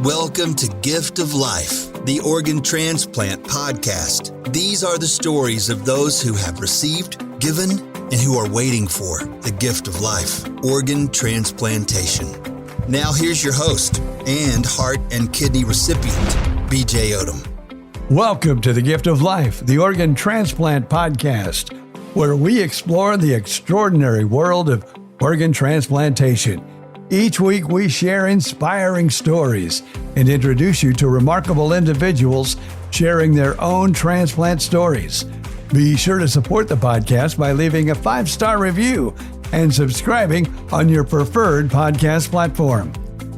Welcome to Gift of Life, the Organ Transplant Podcast. These are the stories of those who have received, given, and who are waiting for the gift of life, organ transplantation. Now here's your host and heart and kidney recipient, BJ Odom. Welcome to the Gift of Life, the Organ Transplant Podcast, where we explore the extraordinary world of organ transplantation. Each week, we share inspiring stories and introduce you to remarkable individuals sharing their own transplant stories. Be sure to support the podcast by leaving a 5-star review and subscribing on your preferred podcast platform.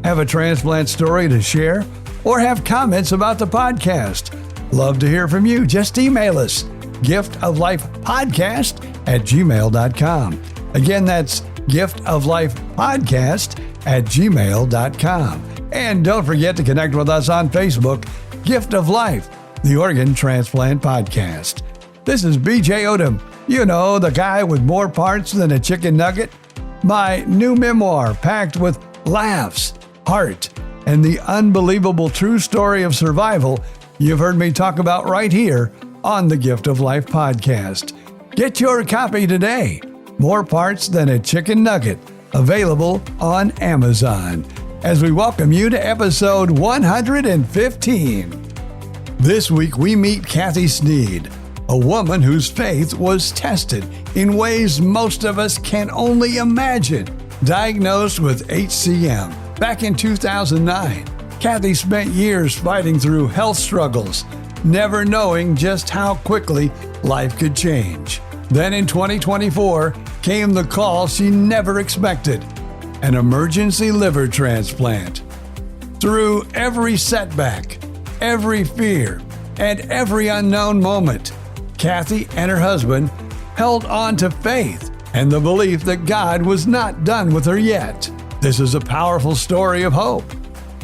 Have a transplant story to share or have comments about the podcast? Love to hear from you. Just email us, giftoflifepodcast@gmail.com. Again, that's giftoflifepodcast@gmail.com. And don't forget to connect with us on Facebook, Gift of Life, the Organ Transplant Podcast. This is BJ Odom, you know, the guy with more parts than a chicken nugget. My new memoir packed with laughs, heart, and the unbelievable true story of survival you've heard me talk about right here on the Gift of Life Podcast. Get your copy today. More parts than a chicken nugget, available on Amazon. As we welcome you to episode 115. This week we meet Kathy Snead, a woman whose faith was tested in ways most of us can only imagine. Diagnosed with HCM back in 2009, Kathy spent years fighting through health struggles, never knowing just how quickly life could change. Then in 2024 came the call she never expected, an emergency liver transplant. Through every setback, every fear, and every unknown moment, Kathy and her husband held on to faith and the belief that God was not done with her yet. This is a powerful story of hope,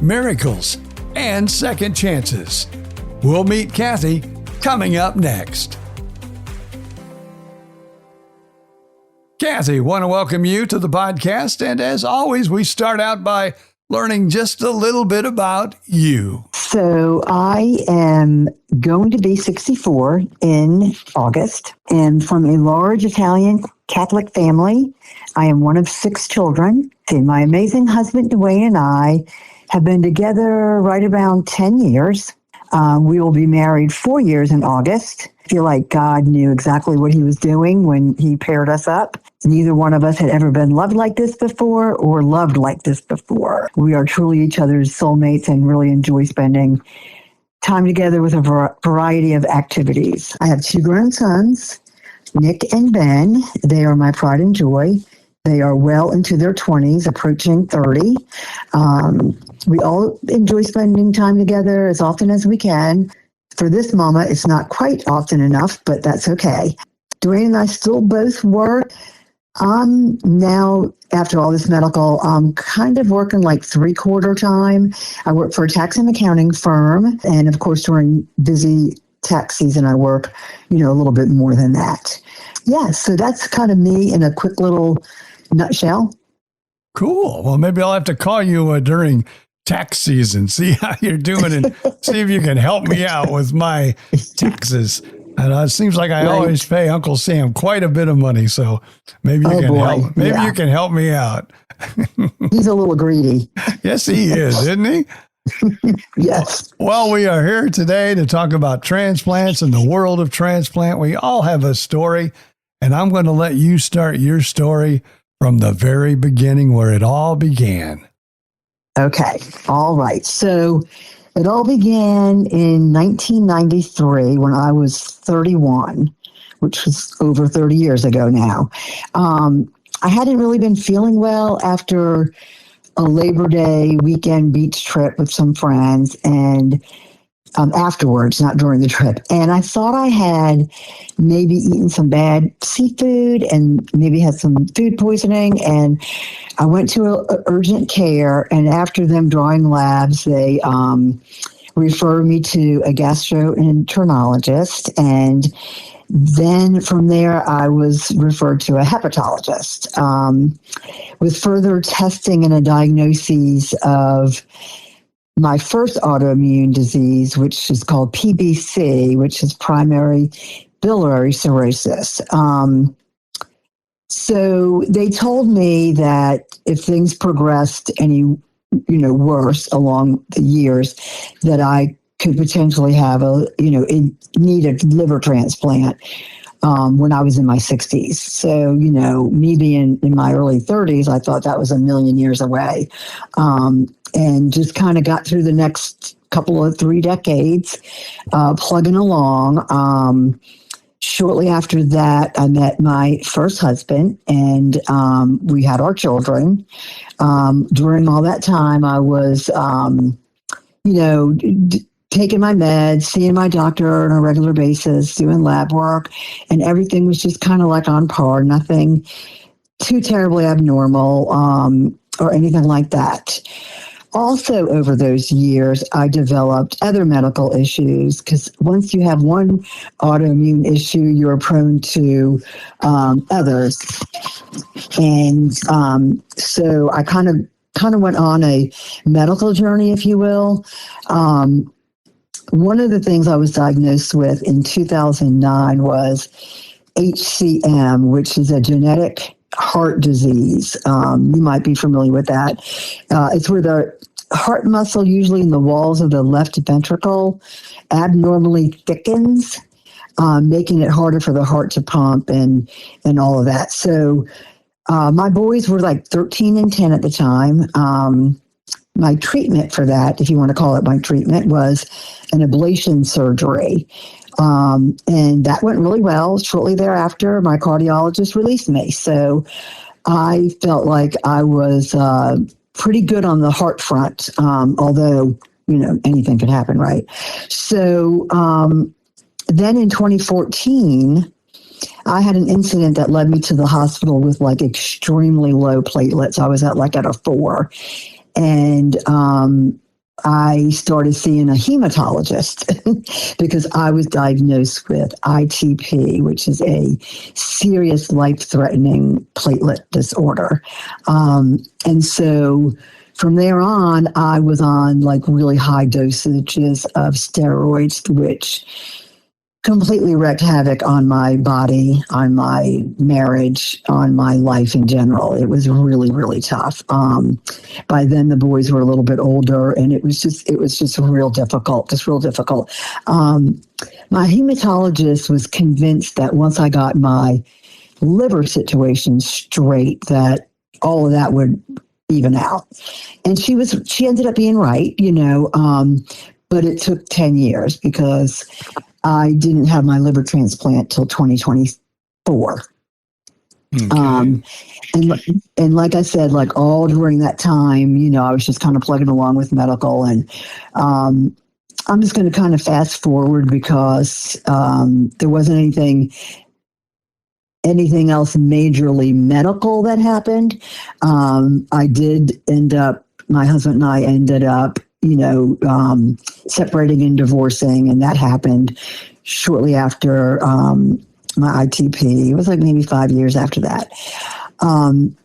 miracles, and second chances. We'll meet Kathy coming up next. Kathy, want to welcome you to the podcast. And as always, we start out by learning just a little bit about you. So I am going to be 64 in August and from a large Italian Catholic family. I am one of 6 children. And my amazing husband, Dwayne, and I have been together right around 10 years. We will be married 4 years in August. I feel like God knew exactly what he was doing when he paired us up. Neither one of us had ever been loved like this before or loved like this before. We are truly each other's soulmates and really enjoy spending time together with a variety of activities. I have 2 grown sons, Nick and Ben. They are my pride and joy. They are well into their 20s, approaching 30. We all enjoy spending time together as often as we can. For this mama, it's not quite often enough, but that's okay. Dwayne and I still both work. I'm now, after all this medical, I'm kind of working like 3/4 time. I work for a tax and accounting firm. And of course, during busy tax season, I work, a little bit more than that. Yeah, so that's kind of me in a quick little nutshell. Cool. Well, maybe I'll have to call you during tax season, see how you're doing and see if you can help me out with my taxes. And it seems like I always pay Uncle Sam quite a bit of money, so maybe you can help. Maybe you can help me out. He's a little greedy. Yes, he is, isn't he? Yes. Well, we are here today to talk about transplants and the world of transplant. We all have a story, and I'm going to let you start your story from the very beginning where it all began. Okay. All right. So it all began in 1993 when I was 31, which was over 30 years ago now. I hadn't really been feeling well after a Labor Day weekend beach trip with some friends and afterwards, not during the trip. And I thought I had maybe eaten some bad seafood and maybe had some food poisoning. And I went to urgent care, and after them drawing labs, they referred me to a gastroenterologist. And then from there, I was referred to a hepatologist with further testing and a diagnosis of my first autoimmune disease, which is called PBC, which is primary biliary cirrhosis. So they told me that if things progressed any, worse along the years, that I could potentially have need a liver transplant when I was in my 60s. So, me being in my early 30s, I thought that was a million years away, and just kind of got through the next couple of 3 decades, plugging along. Shortly after that, I met my first husband, and we had our children. During all that time, I was, taking my meds, seeing my doctor on a regular basis, doing lab work, and everything was just kind of like on par, nothing too terribly abnormal or anything like that. Also, over those years, I developed other medical issues because once you have one autoimmune issue, you're prone to others. And so I kind of went on a medical journey, if you will. One of the things I was diagnosed with in 2009 was HCM, which is a genetic heart disease. You might be familiar with that. It's where the heart muscle, usually in the walls of the left ventricle, abnormally thickens, making it harder for the heart to pump and all of that. So my boys were like 13 and 10 at the time. My treatment for that, if you want to call it my treatment, was an ablation surgery. And that went really well. Shortly thereafter, my cardiologist released me. So I felt like I was pretty good on the heart front, although, anything could happen, right? So then in 2014, I had an incident that led me to the hospital with like extremely low platelets. I was at a 4. And I started seeing a hematologist because I was diagnosed with ITP, which is a serious life-threatening platelet disorder. And so from there on, I was on like really high dosages of steroids, which completely wreaked havoc on my body, on my marriage, on my life in general. It was really, really tough. By then the boys were a little bit older, and it was just real difficult. My hematologist was convinced that once I got my liver situation straight, that all of that would even out. And she ended up being right, but it took 10 years because I didn't have my liver transplant till 2024. Okay. And like I said, like all during that time, I was just kind of plugging along with medical. And I'm just going to kind of fast forward because there wasn't anything else majorly medical that happened. I did end up, my husband and I ended up, separating and divorcing, and that happened shortly after my ITP. It was like maybe 5 years after that. And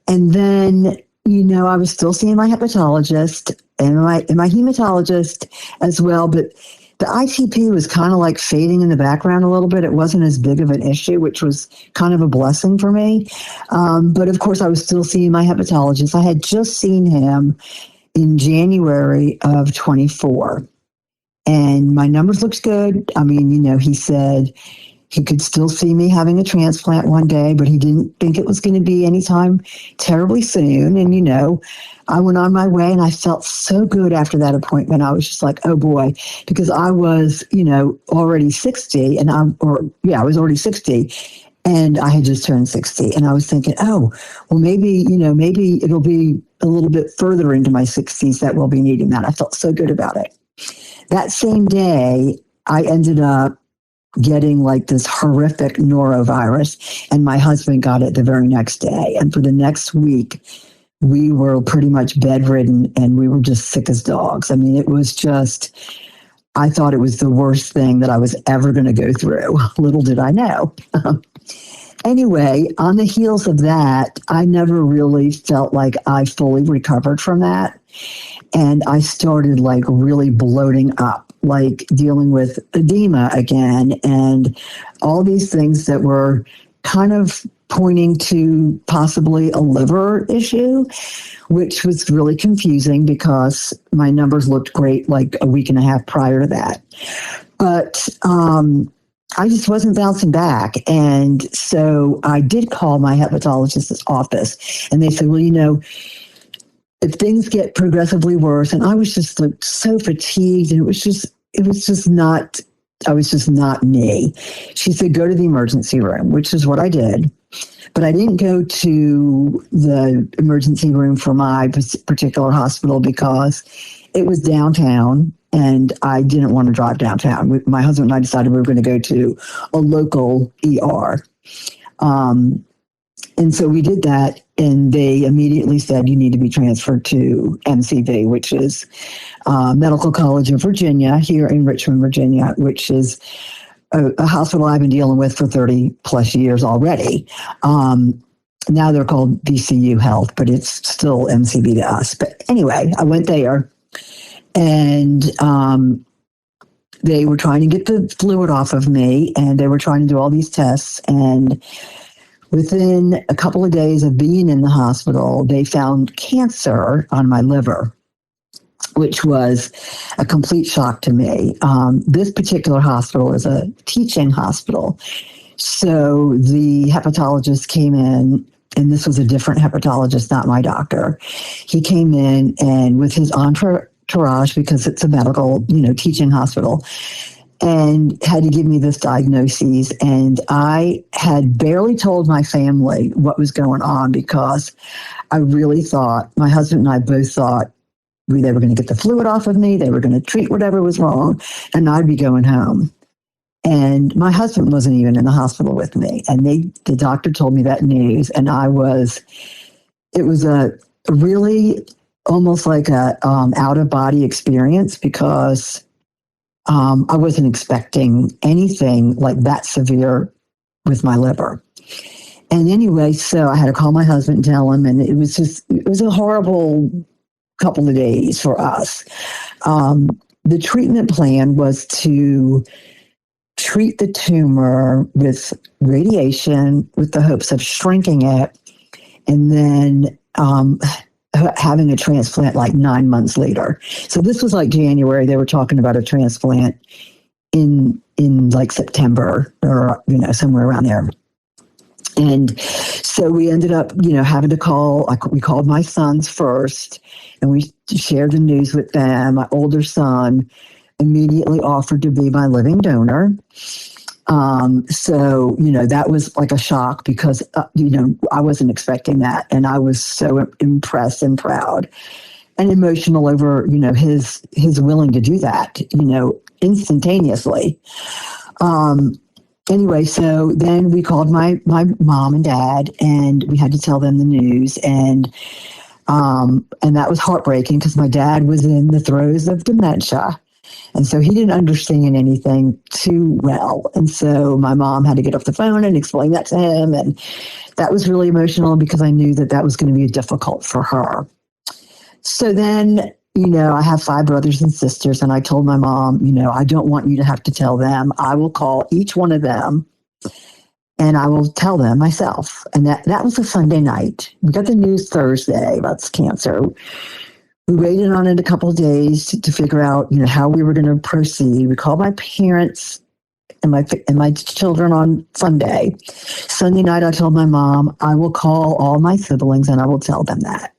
then, I was still seeing my hepatologist and my hematologist as well, but the ITP was kind of like fading in the background a little bit. It wasn't as big of an issue, which was kind of a blessing for me. But of course, I was still seeing my hepatologist. I had just seen him in January of 24. And my numbers looked good. I mean, he said he could still see me having a transplant one day, but he didn't think it was going to be anytime terribly soon. And, I went on my way, and I felt so good after that appointment. I was just like, oh boy, because I was, already 60 and I was already 60. And I had just turned 60, and I was thinking, oh, well, maybe it'll be a little bit further into my 60s that we'll be needing that. I felt so good about it. That same day, I ended up getting like this horrific norovirus, and my husband got it the very next day. And for the next week, we were pretty much bedridden, and we were just sick as dogs. I mean, it was just, I thought it was the worst thing that I was ever going to go through. Little did I know. Anyway, on the heels of that, I never really felt like I fully recovered from that. And I started like really bloating up, like dealing with edema again, and all these things that were kind of pointing to possibly a liver issue, which was really confusing because my numbers looked great like a week and a half prior to that. But I just wasn't bouncing back. And so I did call my hepatologist's office, and they said, well, you know, if things get progressively worse, and I was just like so fatigued, and I was just not me. She said, go to the emergency room, which is what I did. But I didn't go to the emergency room for my particular hospital because it was downtown, and I didn't want to drive downtown. My husband and I decided we were going to go to a local ER. And so we did that, and they immediately said, you need to be transferred to MCV, which is Medical College of Virginia here in Richmond, Virginia, which is a hospital I've been dealing with for 30 plus years already. Now they're called VCU Health, but it's still MCV to us. But anyway, I went there, and they were trying to get the fluid off of me, and they were trying to do all these tests. And within a couple of days of being in the hospital, they found cancer on my liver, which was a complete shock to me. This particular hospital is a teaching hospital. So the hepatologist came in, and this was a different hepatologist, not my doctor. He came in, and with his entourage, because it's a medical, teaching hospital, and had to give me this diagnosis. And I had barely told my family what was going on because I really thought, my husband and I both thought, they were going to get the fluid off of me, they were going to treat whatever was wrong, and I'd be going home. And my husband wasn't even in the hospital with me. And the doctor told me that news, and it was a really almost like a out-of-body experience because I wasn't expecting anything like that severe with my liver. And anyway, so I had to call my husband and tell him, and it was a horrible couple of days for us. The treatment plan was to treat the tumor with radiation with the hopes of shrinking it, and then having a transplant like 9 months later. So this was like January. They were talking about a transplant in like September or, somewhere around there. And so we ended up, having to call, we called my sons first, and we shared the news with them. My older son immediately offered to be my living donor. So, that was like a shock because, I wasn't expecting that. And I was so impressed and proud and emotional over, his willing to do that, instantaneously. Anyway, so then we called my mom and dad, and we had to tell them the news. And that was heartbreaking because my dad was in the throes of dementia. And so he didn't understand anything too well. And so my mom had to get off the phone and explain that to him. And that was really emotional because I knew that was going to be difficult for her. So then, I have 5 brothers and sisters, and I told my mom, I don't want you to have to tell them. I will call each one of them, and I will tell them myself. And that was a Sunday night. We got the news Thursday about cancer. We waited on it a couple of days to figure out, how we were going to proceed. We called my parents and my children on Sunday. Sunday night, I told my mom, I will call all my siblings and I will tell them that.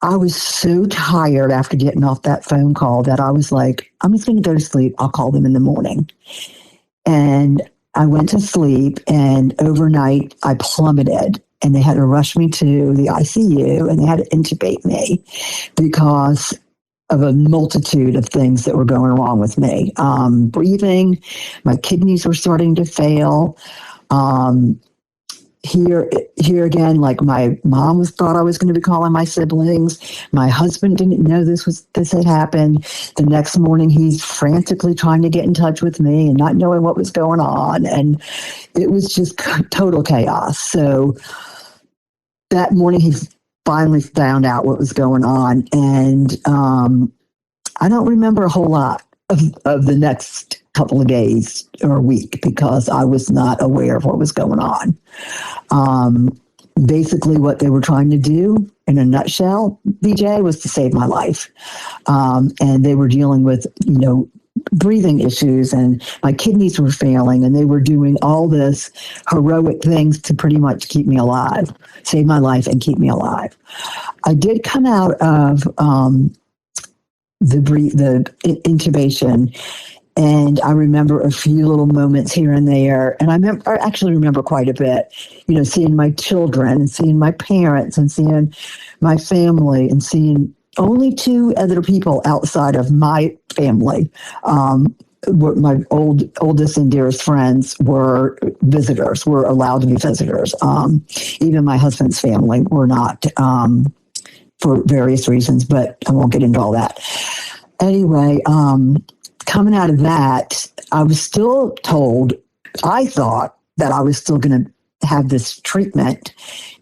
I was so tired after getting off that phone call that I was like, I'm just going to go to sleep. I'll call them in the morning. And I went to sleep, and overnight I plummeted. And they had to rush me to the ICU, and they had to intubate me because of a multitude of things that were going wrong with me. Breathing, my kidneys were starting to fail. here again, like my mom thought I was going to be calling my siblings. My husband didn't know this had happened. The next morning, he's frantically trying to get in touch with me and not knowing what was going on. And it was just total chaos. So that morning, he finally found out what was going on. And I don't remember a whole lot of the next couple of days or a week because I was not aware of what was going on. Basically, what they were trying to do, in a nutshell, BJ, was to save my life. And they were dealing with, breathing issues, and my kidneys were failing, and they were doing all this heroic things to pretty much keep me alive, save my life and keep me alive. I did come out of the intubation, and I remember a few little moments here and there. And I actually remember quite a bit, seeing my children and seeing my parents and seeing my family and seeing only two other people outside of my family. My oldest and dearest friends were visitors, were allowed to be visitors. Even my husband's family were not, for various reasons, but I won't get into all that. Anyway, coming out of that, I was still told, I thought that I was still going to have this treatment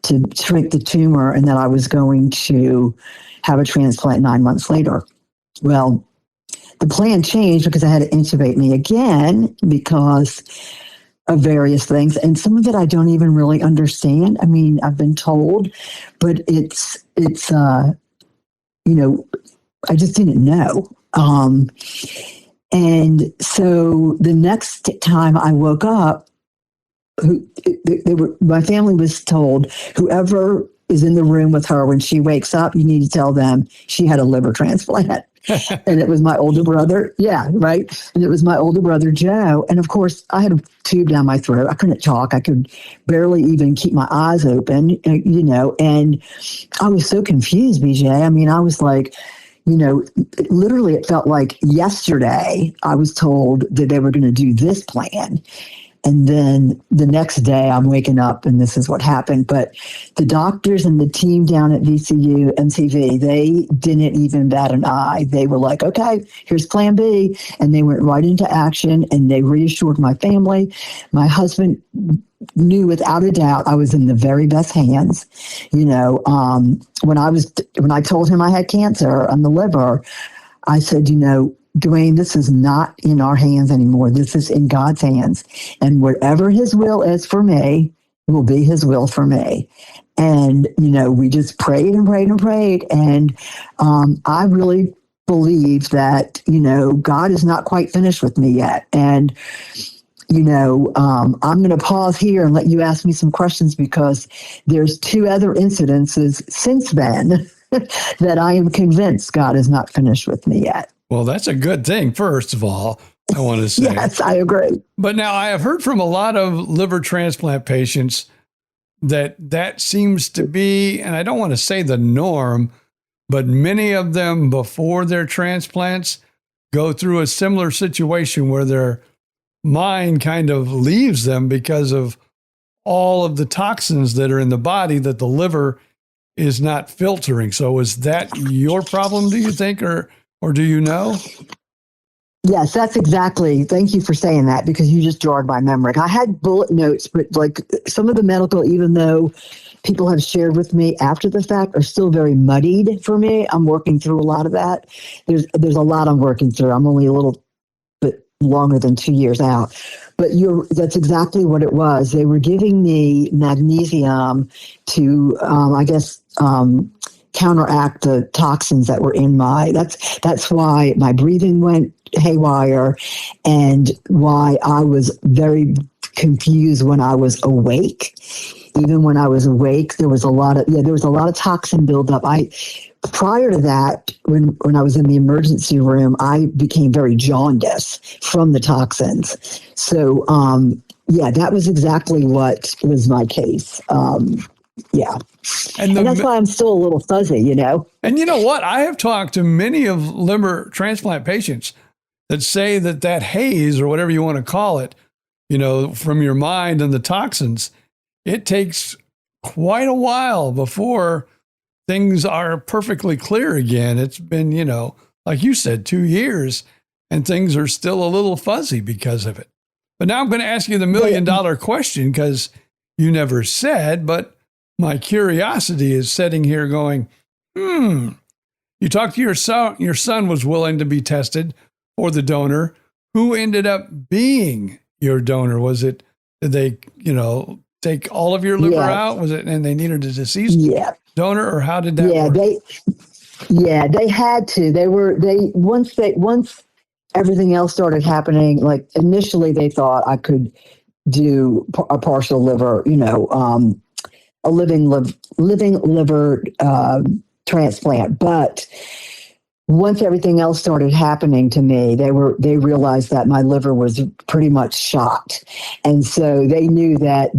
to shrink the tumor and that I was going to have a transplant 9 months later. Well, the plan changed because I had to intubate me again because of various things. And some of it I don't even really understand. I mean, I've been told, but it's I just didn't know. And so the next time I woke up, my family was told, whoever is in the room with her when she wakes up, you need to tell them she had a liver transplant. And it was my older brother. Yeah, right. And it was my older brother, Joe. And of course, I had a tube down my throat. I couldn't talk. I could barely even keep my eyes open, and I was so confused, BJ. I mean, I was like, literally it felt like yesterday I was told that they were going to do this plan. And then the next day I'm waking up and this is what happened. But the doctors and the team down at VCU, MTV, they didn't even bat an eye. They were like, okay, here's plan B. And they went right into action and they reassured my family. My husband knew without a doubt I was in the very best hands. When I told him I had cancer on the liver, I said, Dwayne, this is not in our hands anymore. This is in God's hands. And whatever his will is for me will be his will for me. And, we just prayed and prayed and prayed. And I really believe that, God is not quite finished with me yet. And, I'm going to pause here and let you ask me some questions because there's two other incidences since then that I am convinced God is not finished with me yet. Well, that's a good thing, first of all, I want to say. Yes, I agree. But now I have heard from a lot of liver transplant patients that seems to be, and I don't want to say the norm, but many of them before their transplants go through a similar situation where their mind kind of leaves them because of all of the toxins that are in the body that the liver is not filtering. So is that your problem, do you think, or do you know? Yes, that's exactly. Thank you for saying that because you just jarred my memory. I had bullet notes, but like some of the medical, even though people have shared with me after the fact, are still very muddied for me. I'm working through a lot of that. There's a lot I'm working through. I'm only a little bit longer than 2 years out. But that's exactly what it was. They were giving me magnesium to, counteract the toxins that were in that's why my breathing went haywire and why I was very confused when I was awake. Even when I was awake, there was a lot of toxin buildup. Prior to that, when I was in the emergency room, I became very jaundiced from the toxins. So, that was exactly what was my case. Yeah. And that's why I'm still a little fuzzy, And you know what? I have talked to many of liver transplant patients that say that haze or whatever you want to call it, from your mind and the toxins it takes quite a while before things are perfectly clear again. It's been, like you said, 2 years, and things are still a little fuzzy because of it. But now I'm going to ask you the $1 million question, because you never said, but my curiosity is sitting here going, you talked to your son was willing to be tested for the donor. Who ended up being your donor? Did they, take all of your liver out? Was it, and they needed a deceased donor, or how did that work? They had to. Once everything else started happening, like initially they thought I could do a partial liver, a living liver transplant. But once everything else started happening to me, they realized that my liver was pretty much shot. And so they knew that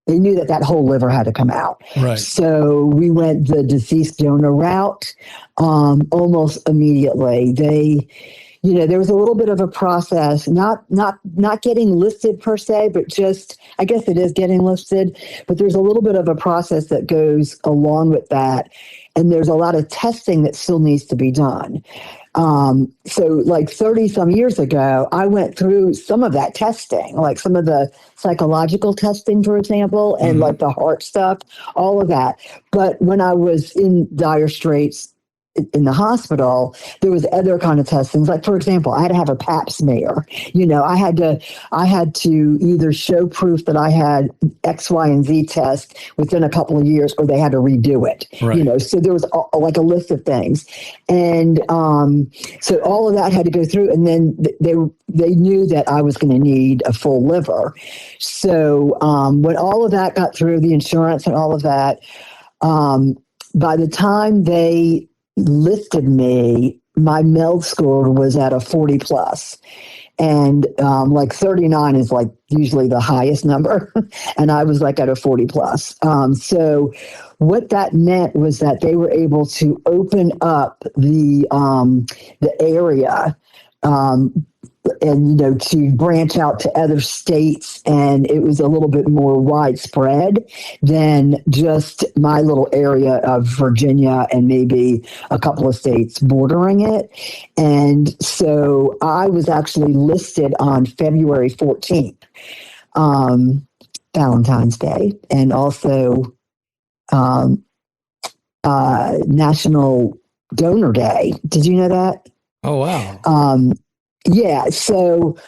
they knew that whole liver had to come out. Right. So we went the deceased donor route almost immediately. There was a little bit of a process, not getting listed per se, but just, I guess it is getting listed, but there's a little bit of a process that goes along with that. And there's a lot of testing that still needs to be done. So like 30 some years ago, I went through some of that testing, like some of the psychological testing, for example, and like the heart stuff, all of that. But when I was in dire straits in the hospital, there was other kind of testings. Like, for example, I had to have a pap smear. I had to either show proof that I had X, Y, and Z test within a couple of years, or they had to redo it. Right. So there was like a list of things. And so all of that had to go through. And then they knew that I was going to need a full liver. So when all of that got through, the insurance and all of that, by the time they listed me, my MELD score was at a 40 plus. And like 39 is like usually the highest number. And I was like at a 40 plus. So what that meant was that they were able to open up the area and, to branch out to other states. And it was a little bit more widespread than just my little area of Virginia and maybe a couple of states bordering it. And so I was actually listed on February 14th, Valentine's Day, and also National Donor Day. Did you know that? Oh, wow. Yeah, so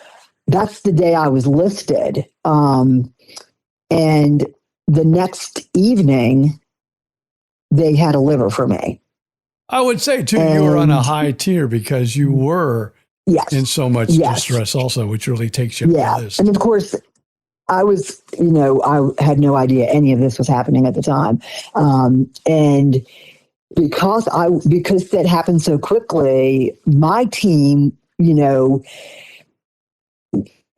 that's the day I was listed. And the next evening, they had a liver for me. I would say, too, you were on a high tier because you were in so much distress also, which really takes you up the list. And of course, I was, I had no idea any of this was happening at the time. And because that happened so quickly, my team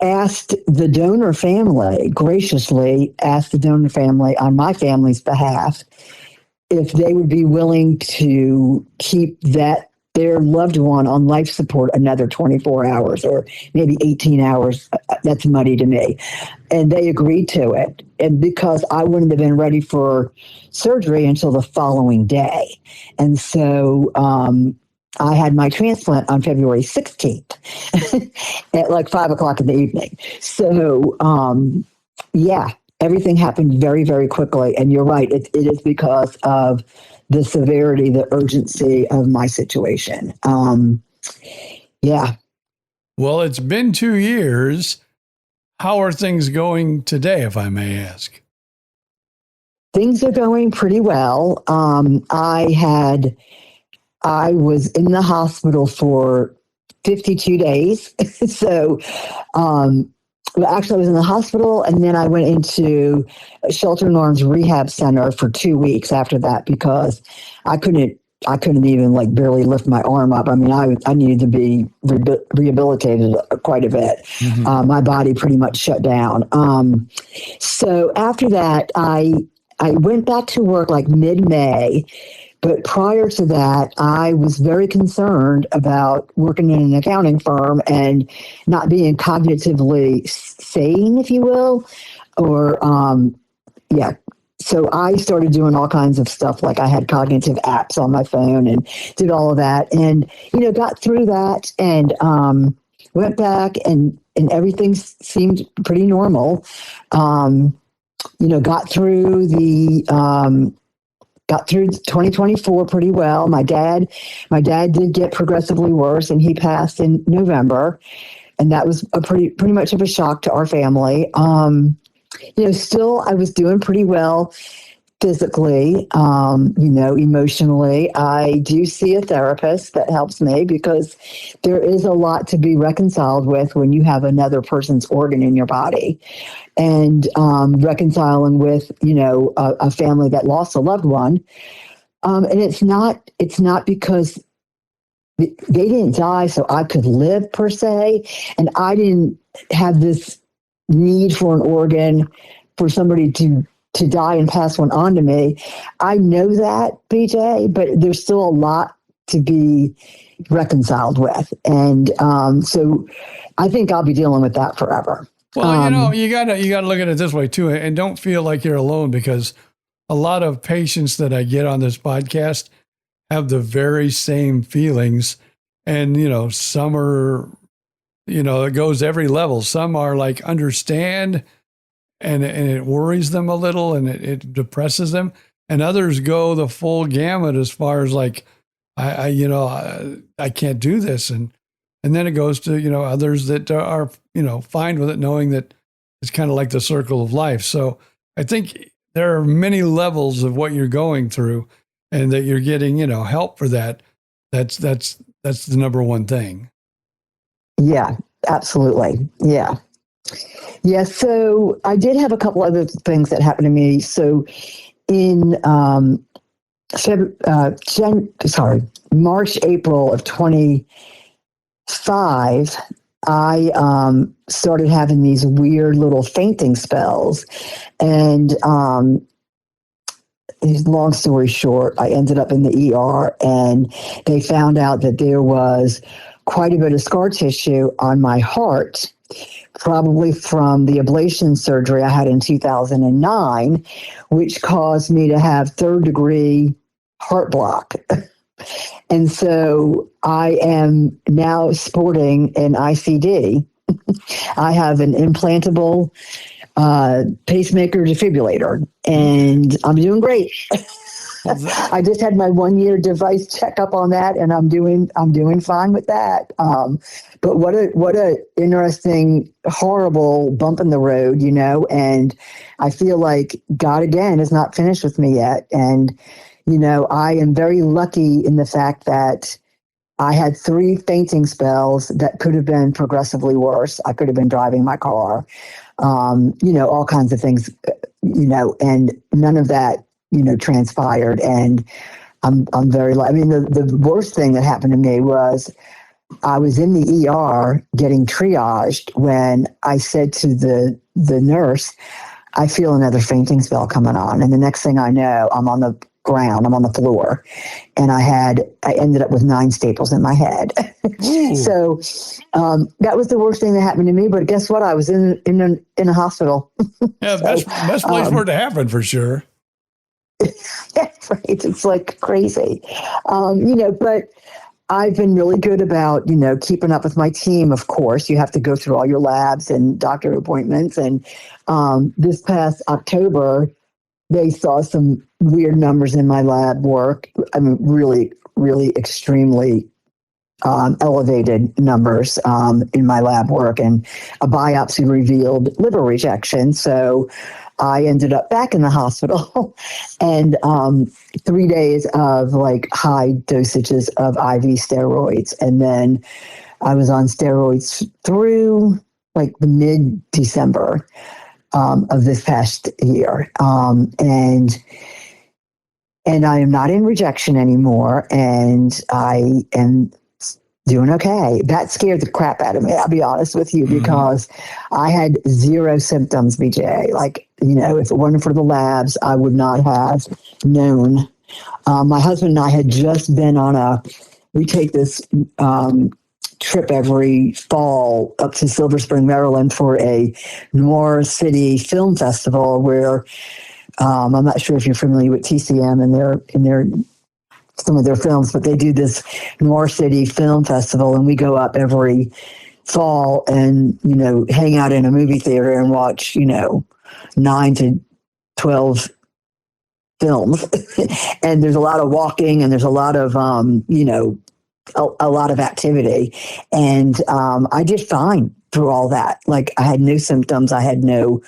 asked the donor family, graciously asked the donor family on my family's behalf if they would be willing to keep their loved one on life support another 24 hours or maybe 18 hours. That's muddy to me. And they agreed to it. And because I wouldn't have been ready for surgery until the following day. And so, I had my transplant on February 16th at like 5:00 in the evening. So, everything happened very, very quickly. And you're right. It is because of the severity, the urgency of my situation. Well, it's been 2 years. How are things going today, if I may ask? Things are going pretty well. I was in the hospital for 52 days. So, actually I was in the hospital, and then I went into a Shelter in Arms rehab center for 2 weeks after that because I couldn't even barely lift my arm up. I mean, I needed to be rehabilitated quite a bit. Mm-hmm. My body pretty much shut down. So after that, I went back to work like mid-May. But prior to that, I was very concerned about working in an accounting firm and not being cognitively sane, if you will. Yeah. So I started doing all kinds of stuff. Like I had cognitive apps on my phone and did all of that, and got through that, and went back, and everything seemed pretty normal. Got through 2024 pretty well. My dad did get progressively worse, and he passed in November, and that was a pretty much of a shock to our family. Still I was doing pretty well physically, emotionally. I do see a therapist that helps me because there is a lot to be reconciled with when you have another person's organ in your body, and reconciling with, a family that lost a loved one. And it's not because they didn't die so I could live per se. And I didn't have this need for an organ for somebody to die and pass one on to me. I know that, BJ, but there's still a lot to be reconciled with. And so I think I'll be dealing with that forever. Well, you gotta look at it this way too, and don't feel like you're alone, because a lot of patients that I get on this podcast have the very same feelings. And, some are, it goes every level. Some are like, understand, and it worries them a little, and it depresses them. And others go the full gamut as far as like, I can't do this. And then it goes to, others that are, fine with it, knowing that it's kind of like the circle of life. So I think there are many levels of what you're going through, and that you're getting, help for that. That's the number one thing. Yeah, absolutely. Yeah. Yeah. So I did have a couple other things that happened to me. So in March, April of 25, I started having these weird little fainting spells. And long story short, I ended up in the ER, and they found out that there was quite a bit of scar tissue on my heart, probably from the ablation surgery I had in 2009, which caused me to have third-degree heart block. And so I am now sporting an ICD. I have an implantable pacemaker defibrillator, and I'm doing great. I just had my 1-year device checkup on that, and I'm doing fine with that. But what a interesting, horrible bump in the road, and I feel like God again is not finished with me yet. And, I am very lucky in the fact that I had 3 fainting spells that could have been progressively worse. I could have been driving my car, all kinds of things, and none of that, transpired. And I'm very, the worst thing that happened to me was I was in the ER getting triaged when I said to the nurse, I feel another fainting spell coming on. And the next thing I know, I'm on the ground, I'm on the floor, and I ended up with 9 staples in my head. So that was the worst thing that happened to me. But guess what? I was in a hospital. Yeah, best place for it to happen, for sure. That's right. It's like crazy, but I've been really good about, keeping up with my team. Of course, you have to go through all your labs and doctor appointments. And this past October, they saw some weird numbers in my lab work. I mean, really, really extremely elevated numbers in my lab work, and a biopsy revealed liver rejection. So I ended up back in the hospital, and 3 days of like high dosages of IV steroids. And then I was on steroids through like the mid-December of this past year. And I am not in rejection anymore, and I am doing okay. That scared the crap out of me, I'll be honest with you, because I had 0 symptoms, BJ. Like, if it wasn't for the labs, I would not have known. My husband and I had just been on we take this trip every fall up to Silver Spring, Maryland for a Noir City Film Festival where I'm not sure if you're familiar with TCM and their some of their films, but they do this Noir City Film Festival, and we go up every fall and, hang out in a movie theater and watch, 9 to 12 films. And there's a lot of walking and there's a lot of, a lot of activity. And I did fine through all that. Like, I had no symptoms. I had no,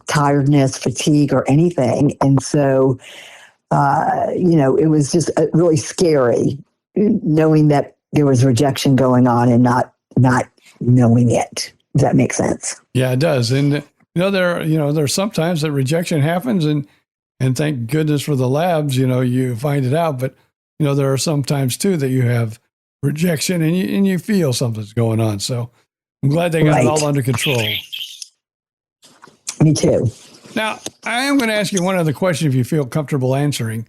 tiredness, fatigue, or anything. And so, it was just really scary knowing that there was rejection going on and not knowing it. Does that make sense? Yeah, it does. And there's sometimes that rejection happens, and thank goodness for the labs, you find it out. But there are some times too that you have rejection and you feel something's going on. So I'm glad they got it all under control. Me too. Now, I am going to ask you one other question if you feel comfortable answering,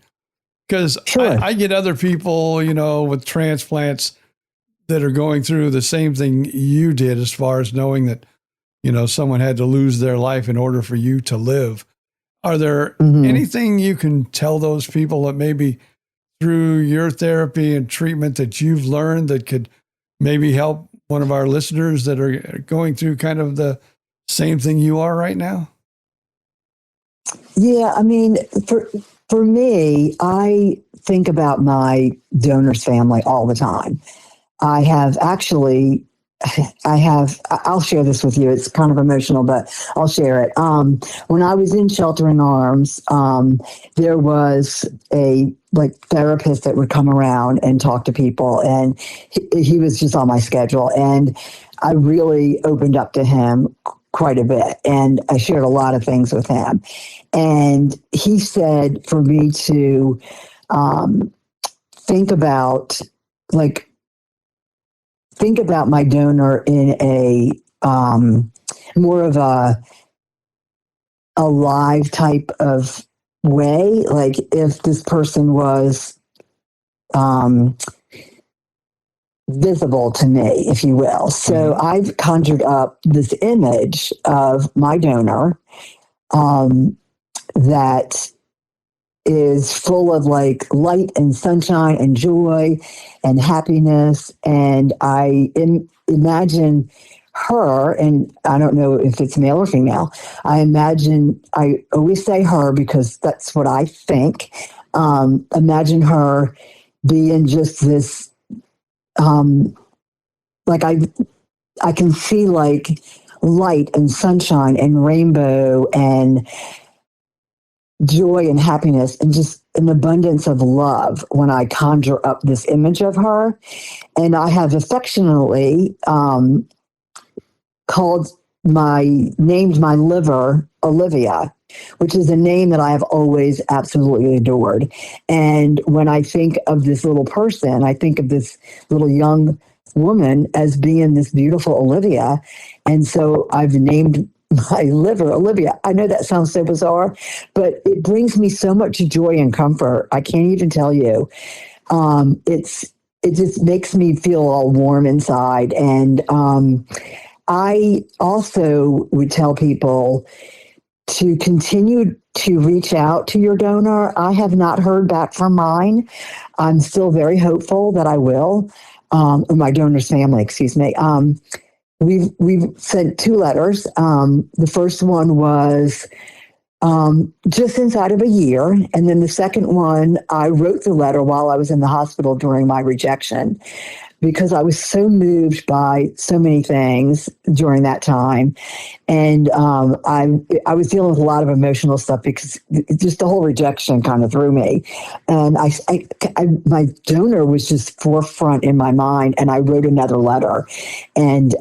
because sure. I get other people, with transplants that are going through the same thing you did, as far as knowing that, someone had to lose their life in order for you to live. Are there anything you can tell those people that maybe through your therapy and treatment that you've learned that could maybe help one of our listeners that are going through kind of the same thing you are right now? Yeah, I mean, for me, I think about my donor's family all the time. I'll share this with you. It's kind of emotional, but I'll share it. When I was in Shelter in Arms, there was a therapist that would come around and talk to people, and he was just on my schedule. And I really opened up to him quite a bit, and I shared a lot of things with him. And he said for me to think about my donor in a more of a live type of way. Like, if this person was visible to me, if you will. So I've conjured up this image of my donor that is full of light and sunshine and joy and happiness. And I imagine her, and I don't know if it's male or female. I always say her because that's what I think. Imagine her being just this, I can see light and sunshine and rainbow and joy and happiness and just an abundance of love when I conjure up this image of her. And I have affectionately named my liver Olivia, which is a name that I have always absolutely adored. And when I think of this little person, I think of this little young woman as being this beautiful Olivia. And so I've named my liver Olivia. I know that sounds so bizarre, but it brings me so much joy and comfort. I can't even tell you. It just makes me feel all warm inside. And I also would tell people to continue to reach out to your donor. I have not heard back from mine. I'm still very hopeful that I will, or my donor's family, excuse me. We've sent 2 letters. The first one was just inside of a year. And then the second one, I wrote the letter while I was in the hospital during my rejection, because I was so moved by so many things during that time. And I was dealing with a lot of emotional stuff because just the whole rejection kind of threw me. And my donor was just forefront in my mind, and I wrote another letter. And,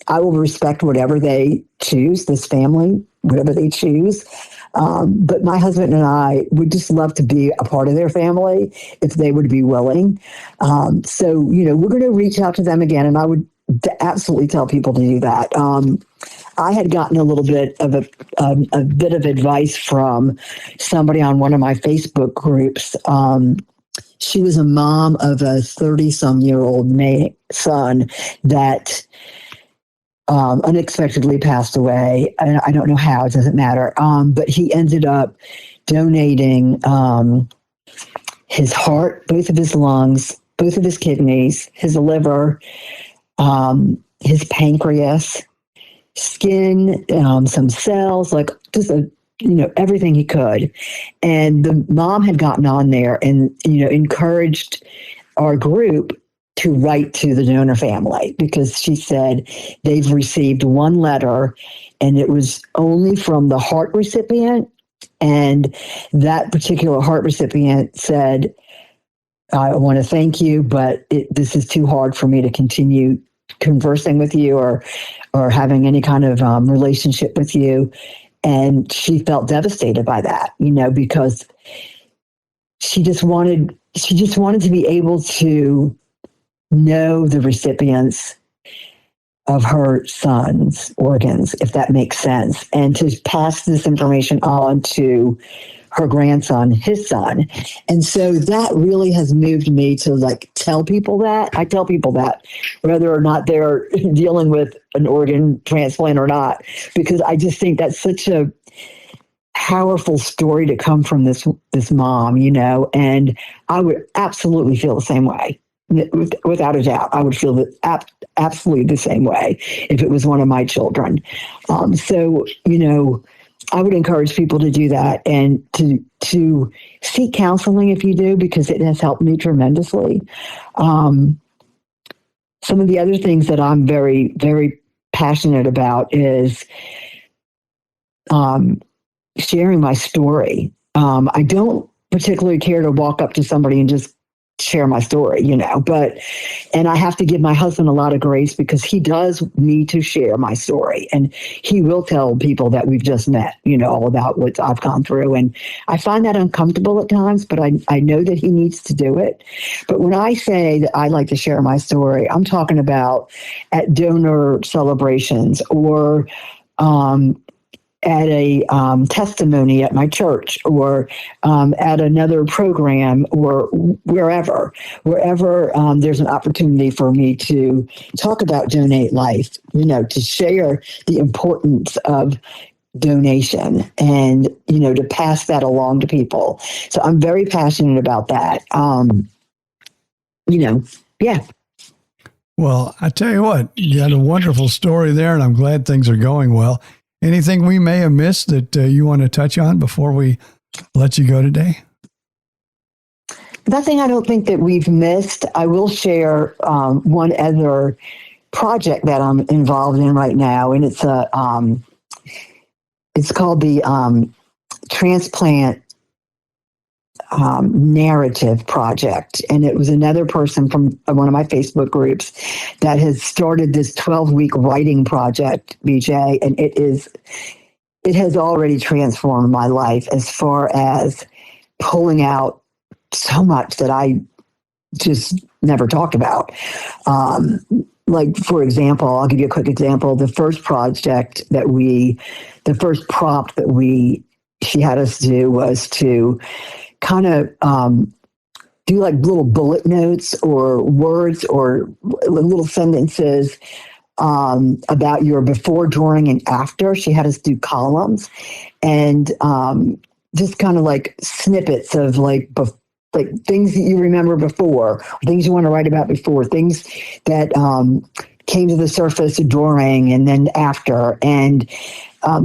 I will respect whatever they choose, this family, whatever they choose. But my husband and I would just love to be a part of their family if they would be willing. So, we're going to reach out to them again, and I would absolutely tell people to do that. I had gotten a little bit of a bit of advice from somebody on one of my Facebook groups she was a mom of a 30-some-year-old son that unexpectedly passed away. I don't know how, it doesn't matter. But he ended up donating his heart, both of his lungs, both of his kidneys, his liver, his pancreas, skin, some cells, like just everything he could. And the mom had gotten on there and, encouraged our group to write to the donor family, because she said they've received one letter and it was only from the heart recipient. And that particular heart recipient said, I want to thank you, but this is too hard for me to continue conversing with you or having any kind of relationship with you. And she felt devastated by that, because she just wanted to be able to know the recipients of her son's organs, if that makes sense, and to pass this information on to her grandson, his son. And so that really has moved me to tell people that. I tell people that whether or not they're dealing with an organ transplant or not, because I just think that's such a powerful story to come from this mom, and I would absolutely feel the same way. Without a doubt, I would feel absolutely the same way if it was one of my children. So, I would encourage people to do that and to seek counseling if you do, because it has helped me tremendously. Some of the other things that I'm very, very passionate about is sharing my story. I don't particularly care to walk up to somebody and just share my story, and I have to give my husband a lot of grace, because he does need to share my story, and he will tell people that we've just met, all about what I've gone through. And I find that uncomfortable at times, but I know that he needs to do it. But when I say that I like to share my story, I'm talking about at donor celebrations or, at a testimony at my church, or at another program, or wherever there's an opportunity for me to talk about Donate Life, to share the importance of donation and, to pass that along to people. So I'm very passionate about that. Yeah. Well, I tell you what, you had a wonderful story there, and I'm glad things are going well. Anything we may have missed that you want to touch on before we let you go today? Nothing I don't think that we've missed. I will share one other project that I'm involved in right now, and it's called the Transplant Narrative Project. And it was another person from one of my Facebook groups that has started this 12-week writing project, BJ, and it has already transformed my life as far as pulling out so much that I just never talked about. For example, I'll give you a quick example. The first prompt that she had us do was to kind of do little bullet notes or words or little sentences about your before, during, and after. She had us do columns and just kind of snippets of things that you remember before, things you want to write about before, things that came to the surface during and then after, and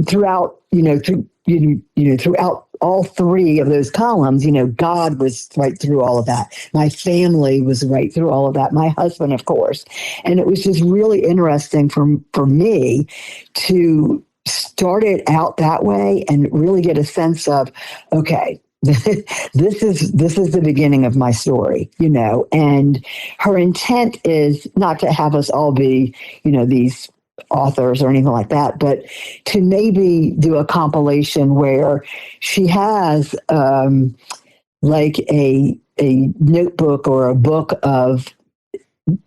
throughout, throughout all three of those columns, God was right through all of that. My family was right through all of that. My husband, of course. And it was just really interesting for me to start it out that way and really get a sense of, okay, this is the beginning of my story, and her intent is not to have us all be, these authors or anything like that, but to maybe do a compilation where she has a notebook or a book of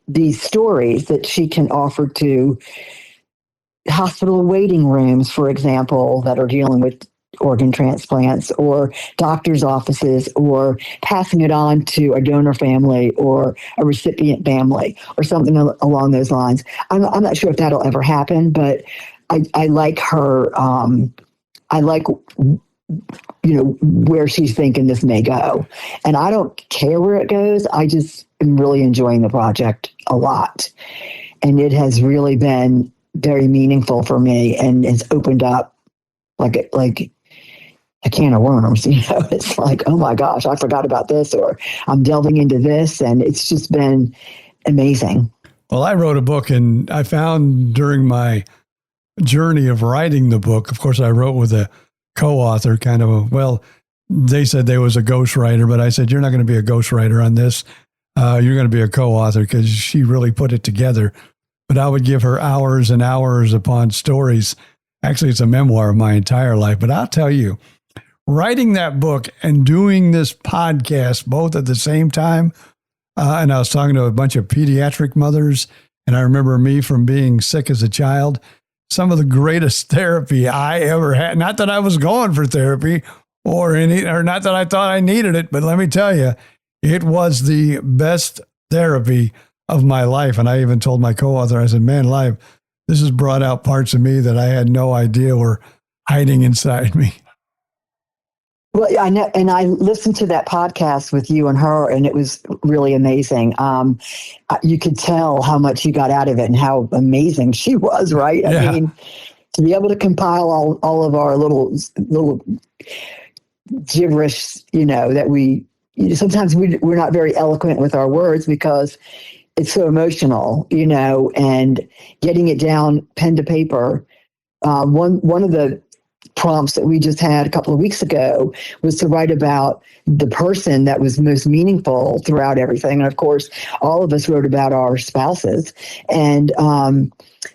these stories that she can offer to hospital waiting rooms, for example, that are dealing with organ transplants or doctor's offices or passing it on to a donor family or a recipient family or something along those lines. I'm not sure if that'll ever happen, but I like her. I like, where she's thinking this may go. And I don't care where it goes. I just am really enjoying the project a lot. And it has really been very meaningful for me, and it's opened up like a can of worms. It's like, oh my gosh, I forgot about this, or I'm delving into this, and it's just been amazing. Well, I wrote a book, and I found during my journey of writing the book, of course, I wrote with a co-author, they said they was a ghostwriter, but I said, you're not going to be a ghostwriter on this. You're going to be a co-author, because she really put it together. But I would give her hours and hours upon stories. Actually, it's a memoir of my entire life. But I'll tell you, writing that book and doing this podcast both at the same time, and I was talking to a bunch of pediatric mothers, and I remember me from being sick as a child, some of the greatest therapy I ever had. Not that I was going for therapy or not that I thought I needed it, but let me tell you, it was the best therapy of my life. And I even told my co-author, I said, man, alive, this has brought out parts of me that I had no idea were hiding inside me. Well, I know, and I listened to that podcast with you and her, and it was really amazing. You could tell how much you got out of it and how amazing she was, right? Yeah. I mean, to be able to compile all of our little gibberish, that we sometimes we're not very eloquent with our words because it's so emotional, and getting it down pen to paper. One of the prompts that we just had a couple of weeks ago was to write about the person that was most meaningful throughout everything. And of course, all of us wrote about our spouses. And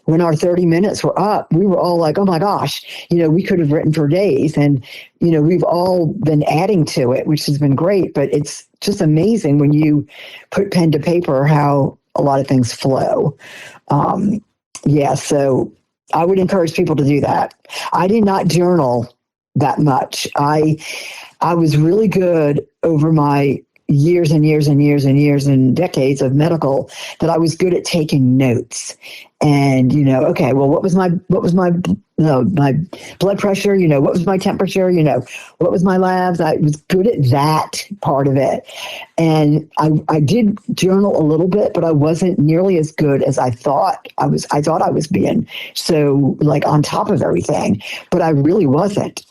when our 30 minutes were up, we were all like, oh my gosh, we could have written for days. And, we've all been adding to it, which has been great. But it's just amazing when you put pen to paper how a lot of things flow. So I would encourage people to do that. I did not journal that much. I was really good over my years and years and years and years and decades of medical that I was good at taking notes. And, okay, well, what was my my blood pressure? What was my temperature? What was my labs? I was good at that part of it. And I did journal a little bit, but I wasn't nearly as good as I thought I was. I thought I was being so on top of everything, but I really wasn't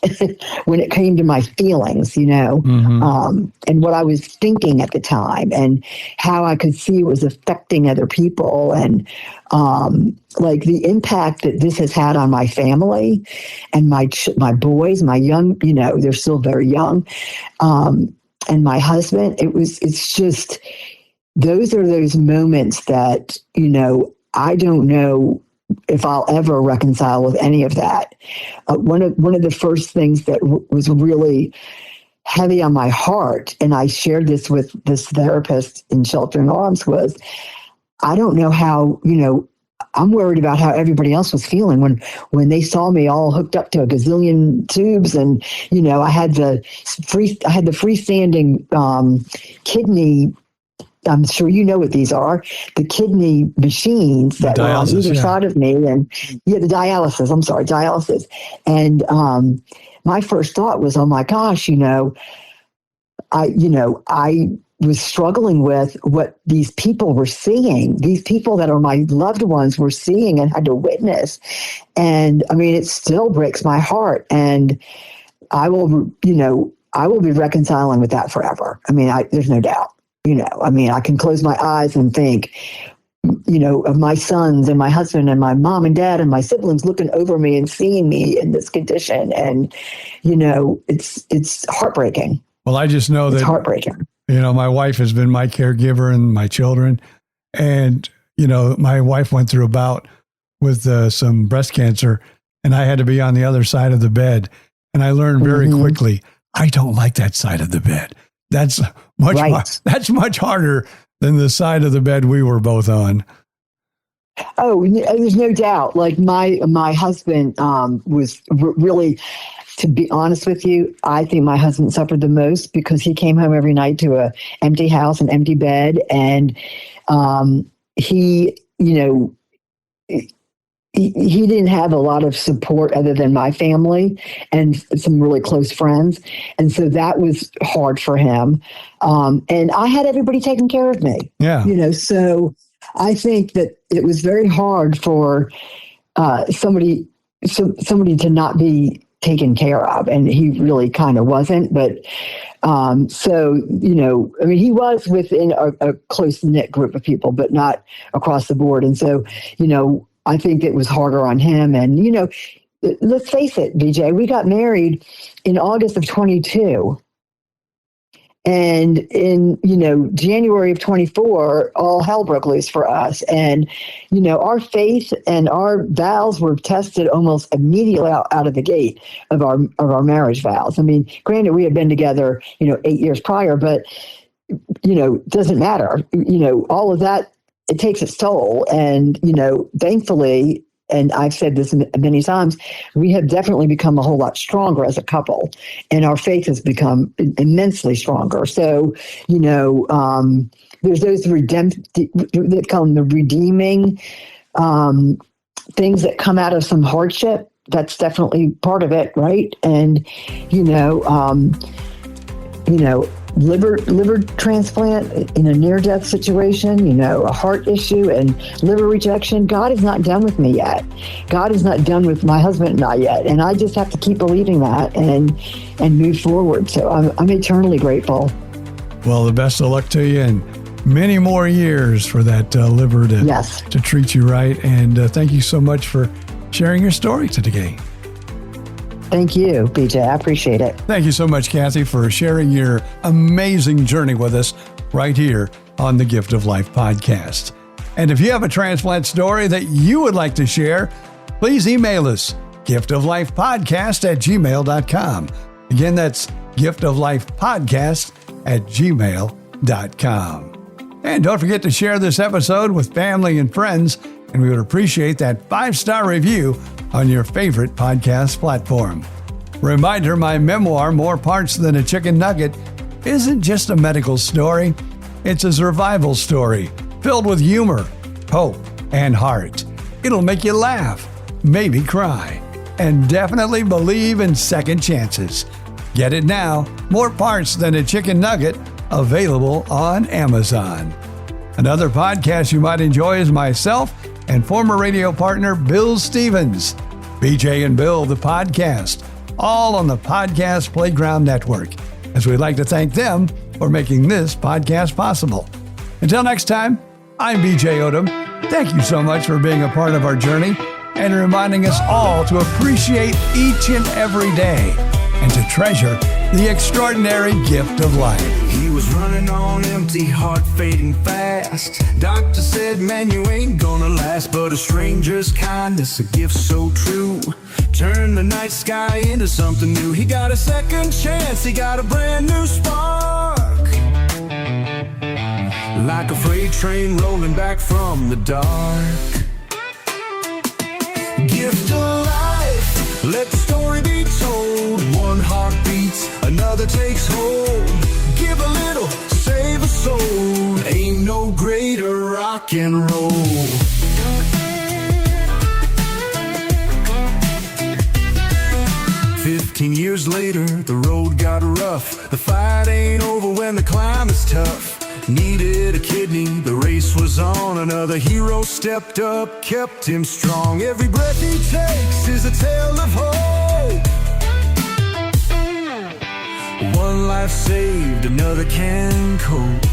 when it came to my feelings, Mm-hmm. And what I was thinking at the time and how I could see it was affecting other people, and the impact that this has had on my family and my boys, my young, they're still very young, and my husband. It's just, those are those moments that, I don't know if I'll ever reconcile with any of that. One of the first things that was really heavy on my heart, and I shared this with this therapist in Shelter in Arms, was I don't know how, I'm worried about how everybody else was feeling when they saw me all hooked up to a gazillion tubes, and I had the freestanding kidney. I'm sure you know what these are, the kidney machines that were on either side of me, and the dialysis. I'm sorry, dialysis. And my first thought was, oh my gosh, I was struggling with what these people were seeing, these people that are my loved ones were seeing and had to witness. And I mean, it still breaks my heart. And I will be reconciling with that forever. I mean, there's no doubt, I can close my eyes and think, of my sons and my husband and my mom and dad and my siblings looking over me and seeing me in this condition. And, it's heartbreaking. Well, I just know it's that heartbreaking. My wife has been my caregiver and my children. And, my wife went through a bout with some breast cancer, and I had to be on the other side of the bed. And I learned very quickly, I don't like that side of the bed. That's that's much harder than the side of the bed we were both on. Oh, there's no doubt. Like my husband was really to be honest with you, I think my husband suffered the most because he came home every night to a empty house, an empty bed. And he didn't have a lot of support other than my family and some really close friends. And so that was hard for him. And I had everybody taking care of me. Yeah. So I think that it was very hard for somebody to not be taken care of. And he really kind of wasn't. But he was within a close-knit group of people, but not across the board. And so, I think it was harder on him. And, let's face it, BJ, we got married in August of 22. And in, January of 24, all hell broke loose for us. And, our faith and our vows were tested almost immediately out of the gate of our marriage vows. I mean, granted, we had been together, 8 years prior, but, doesn't matter. All of that, it takes its toll. And, thankfully, and I've said this many times, we have definitely become a whole lot stronger as a couple, and our faith has become immensely stronger. So, there's those that come the redeeming things that come out of some hardship. That's definitely part of it, right? And liver transplant in a near-death situation, a heart issue and liver rejection. God is not done with me yet. God is not done with my husband and I yet. And I just have to keep believing that and move forward. So I'm eternally grateful. Well, the best of luck to you and many more years for that liver to treat you right. And thank you so much for sharing your story today. Thank you, BJ. I appreciate it. Thank you so much, Kathy, for sharing your amazing journey with us right here on the Gift of Life podcast. And if you have a transplant story that you would like to share, please email us, giftoflifepodcast@gmail.com. Again, that's giftoflifepodcast@gmail.com. And don't forget to share this episode with family and friends, and we would appreciate that 5-star review on your favorite podcast platform. Reminder, my memoir, More Parts Than a Chicken Nugget, isn't just a medical story. It's a survival story filled with humor, hope, and heart. It'll make you laugh, maybe cry, and definitely believe in second chances. Get it now, More Parts Than a Chicken Nugget, available on Amazon. Another podcast you might enjoy is myself and former radio partner Bill Stevens, BJ and Bill, the podcast, all on the Podcast Playground Network, as we'd like to thank them for making this podcast possible. Until next time, I'm BJ Odom. Thank you so much for being a part of our journey and reminding us all to appreciate each and every day and to treasure the extraordinary gift of life. He was running on empty, heart fading fast. Doctor said, man, you ain't gonna last. But a stranger's kindness, a gift so true, turned the night sky into something new. He got a second chance, he got a brand new spark, like a freight train rolling back from the dark. Gift of life, let the story be told. One heart beats, another takes hold. Give a little, save a soul. Ain't no greater rock and roll. 15 years later, the road got rough. The fight ain't over when the climb is tough. Needed a kidney, the race was on. Another hero stepped up, kept him strong. Every breath he takes is a tale of hope. One life saved, another can cope.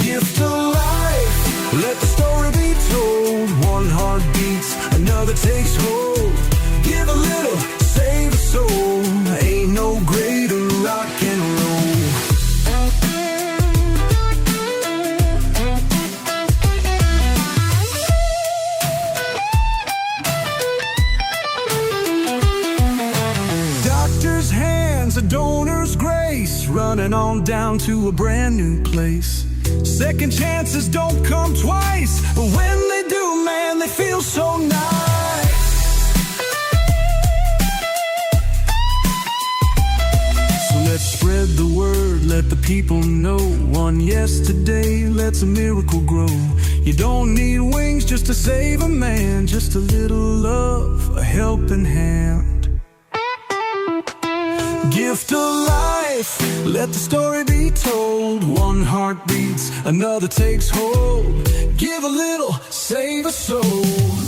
Gift of life, let the story be told. One heart beats, another takes hold. Give a little, save a soul. Ain't no greater rock and roll. Doctor's hands, a donor's grace, running on down to a brand new place. Second chances don't come twice, but when they do, man, they feel so nice. Let's spread the word, let the people know. One yes today lets a miracle grow. You don't need wings just to save a man, just a little love, a helping hand. Gift of life, let the story be told. One heart beats, another takes hold. Give a little, save a soul.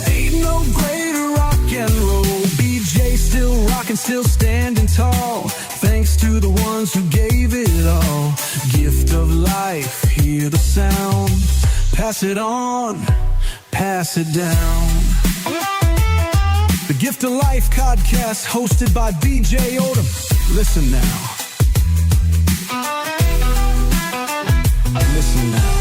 Ain't no greater rock and roll. BJ still rocking, still standing tall. Thanks to the ones who gave it all. Gift of life, hear the sound. Pass it on, pass it down. The Gift of Life podcast, hosted by BJ Odom. Listen now. Listen now.